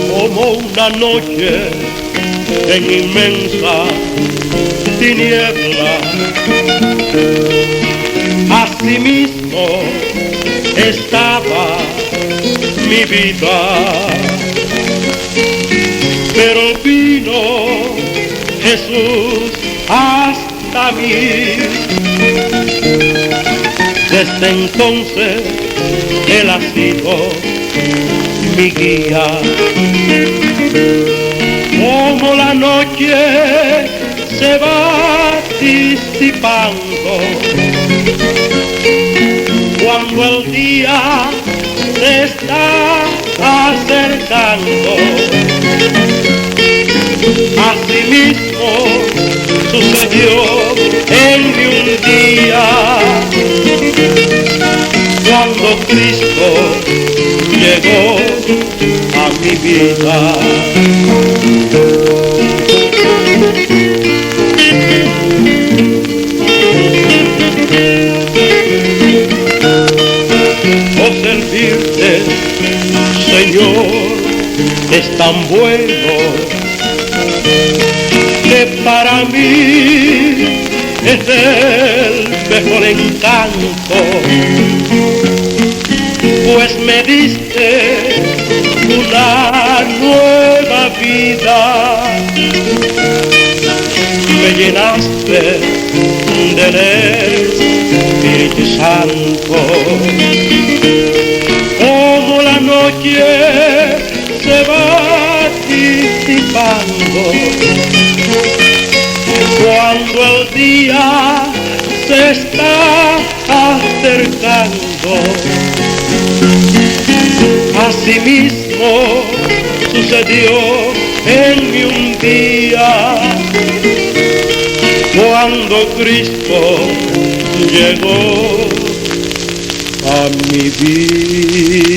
Como una noche en inmensa tiniebla, así mismo estaba mi vida, pero vino Jesús hasta mí. Desde entonces Él ha sido mi guía. Como la noche se va disipando, cuando el día se está acercando, así mismo sucedió en mí un día, cuando Cristo llegó a mi vida. Oh, servirte, Señor, es tan bueno que para mí es el mejor encanto, pues me diste una nueva vida, me llenaste del Espíritu Santo. Como la noche se va disipando, cuando el día se está acercando, así mismo sucedió en mí un día, cuando Cristo llegó a mi vida.